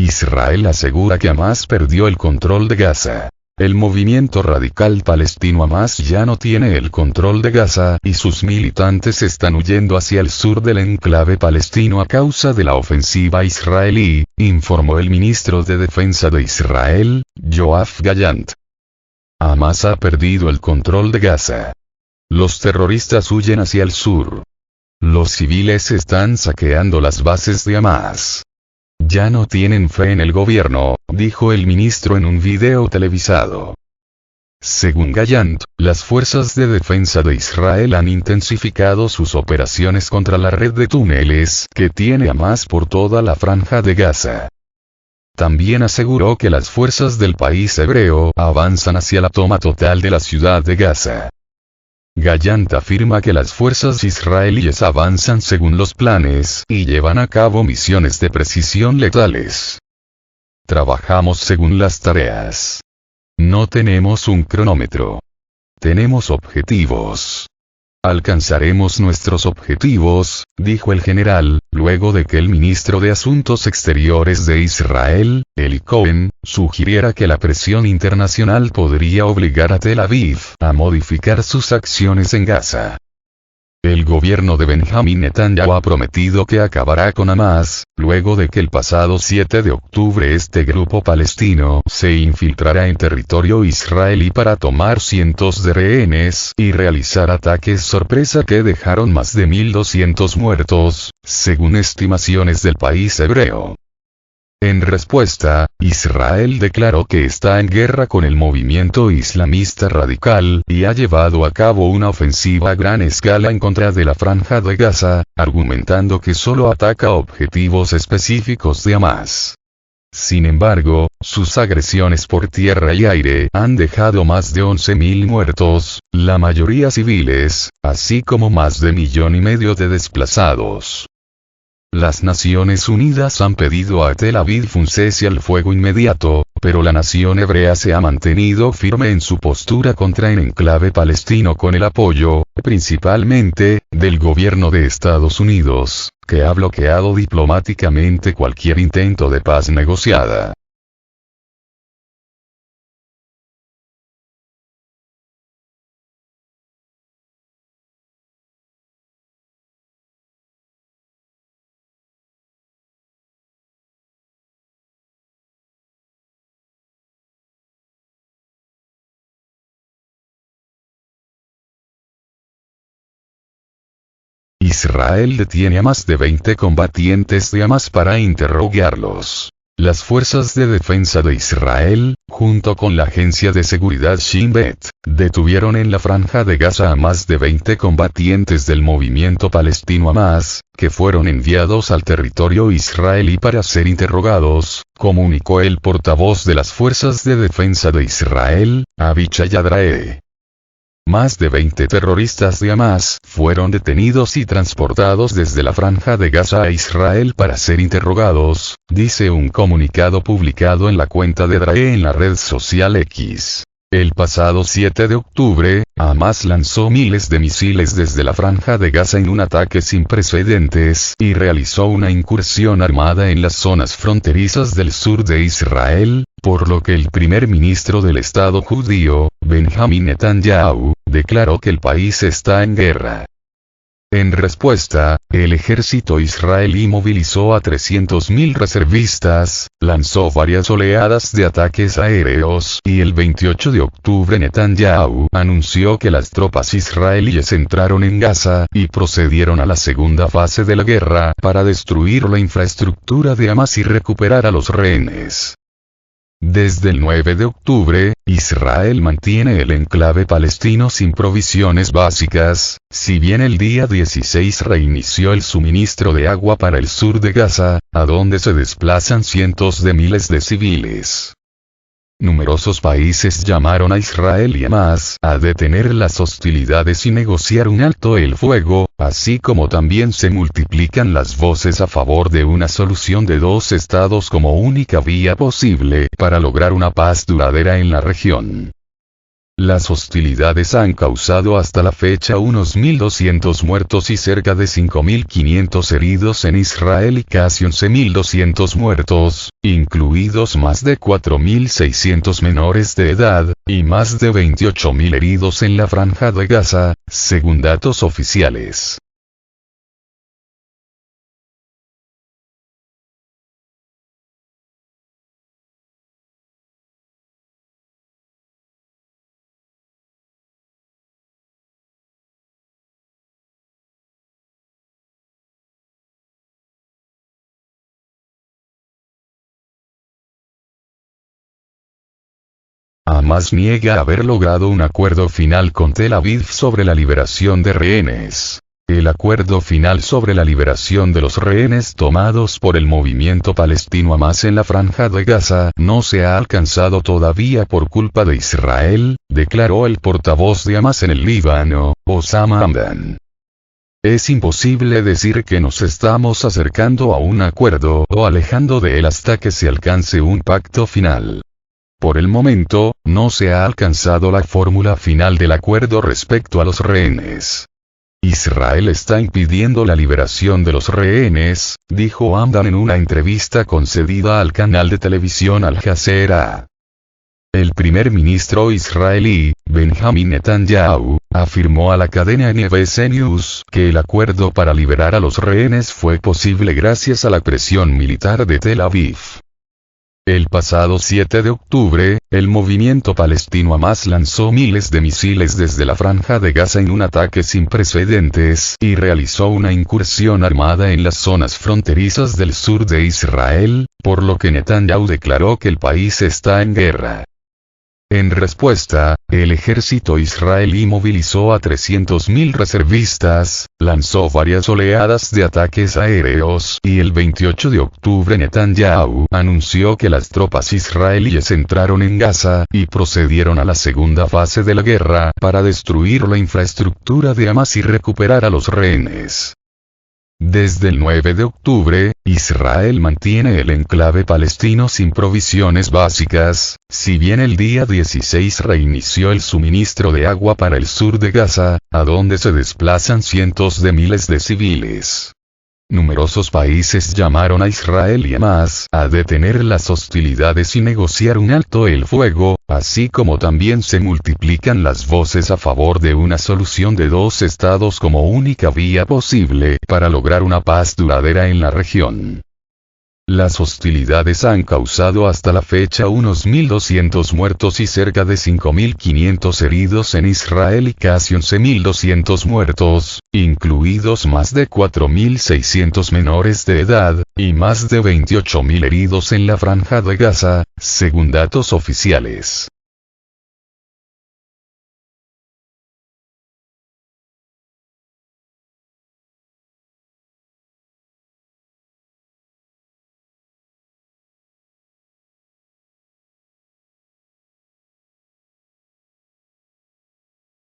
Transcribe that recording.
Israel asegura que Hamás perdió el control de Gaza. El movimiento radical palestino Hamás ya no tiene el control de Gaza y sus militantes están huyendo hacia el sur del enclave palestino a causa de la ofensiva israelí, informó el ministro de Defensa de Israel, Yoav Gallant. Hamás ha perdido el control de Gaza. Los terroristas huyen hacia el sur. Los civiles están saqueando las bases de Hamás. Ya no tienen fe en el gobierno, dijo el ministro en un video televisado. Según Gallant, las fuerzas de defensa de Israel han intensificado sus operaciones contra la red de túneles que tiene Hamás por toda la franja de Gaza. También aseguró que las fuerzas del país hebreo avanzan hacia la toma total de la ciudad de Gaza. Gallant afirma que las fuerzas israelíes avanzan según los planes y llevan a cabo misiones de precisión letales. Trabajamos según las tareas. No tenemos un cronómetro. Tenemos objetivos. Alcanzaremos nuestros objetivos, dijo el general, luego de que el ministro de Asuntos Exteriores de Israel, Eli Cohen, sugiriera que la presión internacional podría obligar a Tel Aviv a modificar sus acciones en Gaza. El gobierno de Benjamin Netanyahu ha prometido que acabará con Hamás, luego de que el pasado 7 de octubre este grupo palestino se infiltrara en territorio israelí para tomar cientos de rehenes y realizar ataques sorpresa que dejaron más de 1.200 muertos, según estimaciones del país hebreo. En respuesta, Israel declaró que está en guerra con el movimiento islamista radical y ha llevado a cabo una ofensiva a gran escala en contra de la franja de Gaza, argumentando que solo ataca objetivos específicos de Hamás. Sin embargo, sus agresiones por tierra y aire han dejado más de 11.000 muertos, la mayoría civiles, así como más de 1,5 millones de desplazados. Las Naciones Unidas han pedido a Tel Aviv un cese al fuego inmediato, pero la nación hebrea se ha mantenido firme en su postura contra el enclave palestino con el apoyo, principalmente, del gobierno de Estados Unidos, que ha bloqueado diplomáticamente cualquier intento de paz negociada. Israel detiene a más de 20 combatientes de Hamás para interrogarlos. Las fuerzas de defensa de Israel, junto con la agencia de seguridad Shin Bet, detuvieron en la franja de Gaza a más de 20 combatientes del movimiento palestino Hamás, que fueron enviados al territorio israelí para ser interrogados, comunicó el portavoz de las fuerzas de defensa de Israel, Avichai Adrae. Más de 20 terroristas de Hamás fueron detenidos y transportados desde la franja de Gaza a Israel para ser interrogados, dice un comunicado publicado en la cuenta de Adrae en la red social X. El pasado 7 de octubre, Hamás lanzó miles de misiles desde la franja de Gaza en un ataque sin precedentes y realizó una incursión armada en las zonas fronterizas del sur de Israel, por lo que el primer ministro del Estado judío, Benjamin Netanyahu, declaró que el país está en guerra. En respuesta, el ejército israelí movilizó a 300.000 reservistas, lanzó varias oleadas de ataques aéreos y el 28 de octubre Netanyahu anunció que las tropas israelíes entraron en Gaza y procedieron a la segunda fase de la guerra para destruir la infraestructura de Hamás y recuperar a los rehenes. Desde el 9 de octubre, Israel mantiene el enclave palestino sin provisiones básicas, si bien el día 16 reinició el suministro de agua para el sur de Gaza, a donde se desplazan cientos de miles de civiles. Numerosos países llamaron a Israel y Hamás a detener las hostilidades y negociar un alto el fuego, así como también se multiplican las voces a favor de una solución de 2 estados como única vía posible para lograr una paz duradera en la región. Las hostilidades han causado hasta la fecha unos 1.200 muertos y cerca de 5.500 heridos en Israel y casi 11.200 muertos, incluidos más de 4.600 menores de edad, y más de 28.000 heridos en la Franja de Gaza, según datos oficiales. Hamás niega haber logrado un acuerdo final con Tel Aviv sobre la liberación de rehenes. El acuerdo final sobre la liberación de los rehenes tomados por el movimiento palestino Hamás en la Franja de Gaza no se ha alcanzado todavía por culpa de Israel, declaró el portavoz de Hamás en el Líbano, Osama Hamdan. Es imposible decir que nos estamos acercando a un acuerdo o alejando de él hasta que se alcance un pacto final. Por el momento, no se ha alcanzado la fórmula final del acuerdo respecto a los rehenes. Israel está impidiendo la liberación de los rehenes, dijo Hamdan en una entrevista concedida al canal de televisión Al Jazeera. El primer ministro israelí, Benjamin Netanyahu, afirmó a la cadena NBC News que el acuerdo para liberar a los rehenes fue posible gracias a la presión militar de Tel Aviv. El pasado 7 de octubre, el movimiento palestino Hamás lanzó miles de misiles desde la Franja de Gaza en un ataque sin precedentes y realizó una incursión armada en las zonas fronterizas del sur de Israel, por lo que Netanyahu declaró que el país está en guerra. En respuesta, el ejército israelí movilizó a 300.000 reservistas, lanzó varias oleadas de ataques aéreos y el 28 de octubre Netanyahu anunció que las tropas israelíes entraron en Gaza y procedieron a la segunda fase de la guerra para destruir la infraestructura de Hamás y recuperar a los rehenes. Desde el 9 de octubre, Israel mantiene el enclave palestino sin provisiones básicas, si bien el día 16 reinició el suministro de agua para el sur de Gaza, a donde se desplazan cientos de miles de civiles. Numerosos países llamaron a Israel y Hamás a detener las hostilidades y negociar un alto el fuego, así como también se multiplican las voces a favor de una solución de dos estados como única vía posible para lograr una paz duradera en la región. Las hostilidades han causado hasta la fecha unos 1.200 muertos y cerca de 5.500 heridos en Israel y casi 11.200 muertos, incluidos más de 4.600 menores de edad, y más de 28.000 heridos en la Franja de Gaza, según datos oficiales.